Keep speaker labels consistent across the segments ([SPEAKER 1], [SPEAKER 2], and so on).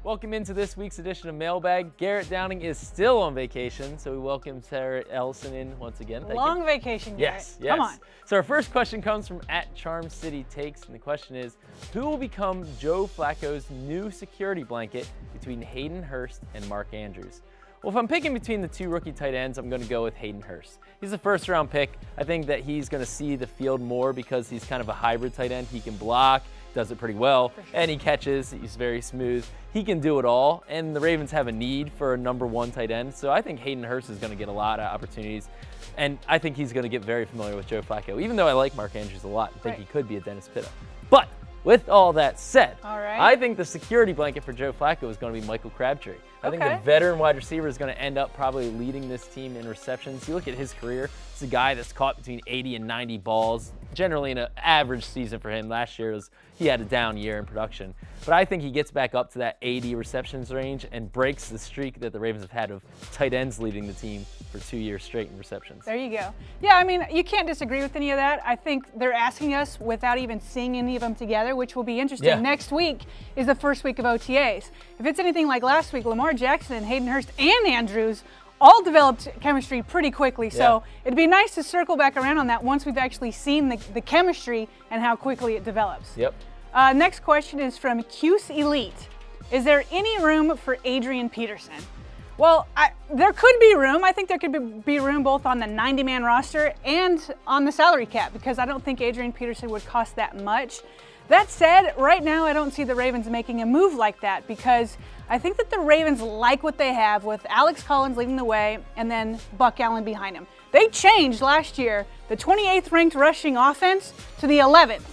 [SPEAKER 1] Welcome into this week's edition of Mailbag. Garrett Downing is still on vacation, so we welcome Sarah Ellison in once again. Thank
[SPEAKER 2] Long
[SPEAKER 1] you.
[SPEAKER 2] vacation, Garrett.
[SPEAKER 1] Yes, yes.
[SPEAKER 2] Come on.
[SPEAKER 1] So our first question comes from @CharmCityTakes, and the question is, who will become Joe Flacco's new security blanket between Hayden Hurst and Mark Andrews? Well, if I'm picking between the two rookie tight ends, I'm going to go with Hayden Hurst. He's a first-round pick. I think that he's going to see the field more because he's kind of a hybrid tight end. He can block, does it pretty well, and he catches. He's very smooth. He can do it all, and the Ravens have a need for a #1 tight end, so I think Hayden Hurst is going to get a lot of opportunities, and I think he's going to get very familiar with Joe Flacco, even though I like Mark Andrews a lot and think he could be a Dennis Pitta. But with all that said, I think the security blanket for Joe Flacco is going to be Michael Crabtree. I think the veteran wide receiver is going to end up probably leading this team in receptions. You look at his career, it's a guy that's caught between 80 and 90 balls, generally in an average season for him. Last year, he had a down year in production. But I think he gets back up to that 80 receptions range and breaks the streak that the Ravens have had of tight ends leading the team for 2 years straight in receptions.
[SPEAKER 2] There you go. Yeah, I mean, you can't disagree with any of that. I think they're asking us without even seeing any of them together, which will be interesting.
[SPEAKER 1] Yeah.
[SPEAKER 2] Next week is the first week of OTAs. If it's anything like last week, Lamar Jackson and Hayden Hurst and Andrews all developed chemistry pretty quickly. So it'd be nice to circle back around on that once we've actually seen the chemistry and how quickly it develops.
[SPEAKER 1] Yep.
[SPEAKER 2] Next question is from Cuse Elite. Is there any room for Adrian Peterson? Well, there could be room. I think there could be room both on the 90-man roster and on the salary cap because I don't think Adrian Peterson would cost that much. That said, right now I don't see the Ravens making a move like that because I think that the Ravens like what they have with Alex Collins leading the way and then Buck Allen behind him. They changed last year the 28th ranked rushing offense to the 11th.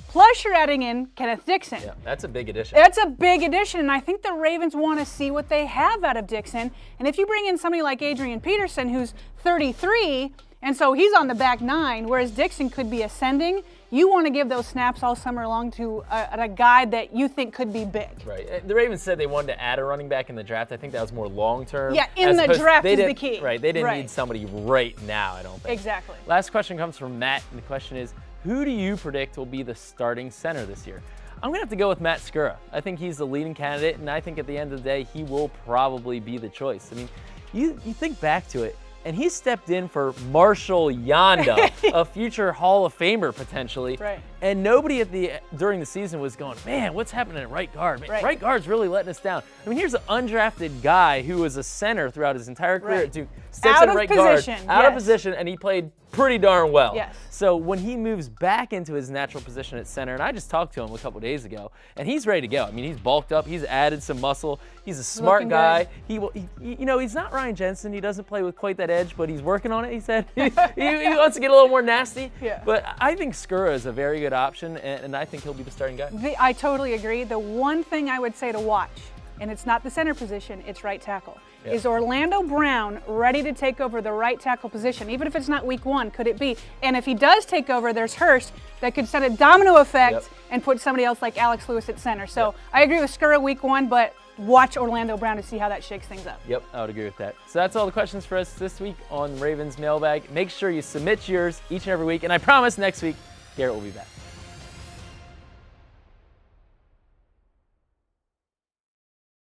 [SPEAKER 2] Plus, you're adding in Kenneth Dixon.
[SPEAKER 1] Yeah, that's a big addition.
[SPEAKER 2] That's a big addition, and I think the Ravens want to see what they have out of Dixon. And if you bring in somebody like Adrian Peterson, who's 33, and so he's on the back 9, whereas Dixon could be ascending, you want to give those snaps all summer long to a guy that you think could be big.
[SPEAKER 1] Right. The Ravens said they wanted to add a running back in the draft. I think that was more long-term.
[SPEAKER 2] Yeah, in the draft is the key.
[SPEAKER 1] Right. They didn't need somebody right now, I don't think.
[SPEAKER 2] Exactly.
[SPEAKER 1] Last question comes from Matt, and the question is, who do you predict will be the starting center this year? I'm going to have to go with Matt Skura. I think he's the leading candidate, and I think at the end of the day, he will probably be the choice. I mean, you think back to it, and he stepped in for Marshall Yanda, a future Hall of Famer potentially.
[SPEAKER 2] Right.
[SPEAKER 1] And nobody during the season was going, man, what's happening at right guard? Man, right guard's really letting us down. I mean, here's an undrafted guy who was a center throughout his entire career. Steps in right guard, out of position, and he played pretty darn well.
[SPEAKER 2] Yes.
[SPEAKER 1] So when he moves back into his natural position at center, and I just talked to him a couple days ago, and he's ready to go. I mean, he's bulked up, he's added some muscle, he's a smart guy. He you know, he's not Ryan Jensen. He doesn't play with quite that edge, but he's working on it. He said he wants to get a little more nasty.
[SPEAKER 2] Yeah.
[SPEAKER 1] But I think Skura is a very good option, and I think he'll be the starting guy.
[SPEAKER 2] I totally agree. The one thing I would say to watch, and it's not the center position, it's right tackle. Yep. Is Orlando Brown ready to take over the right tackle position? Even if it's not week 1, could it be? And if he does take over, there's Hurst that could send a domino effect and put somebody else like Alex Lewis at center. So I agree with Skura week 1, but watch Orlando Brown to see how that shakes things up.
[SPEAKER 1] Yep, I would agree with that. So that's all the questions for us this week on Ravens Mailbag. Make sure you submit yours each and every week, and I promise next week, Garrett will be back.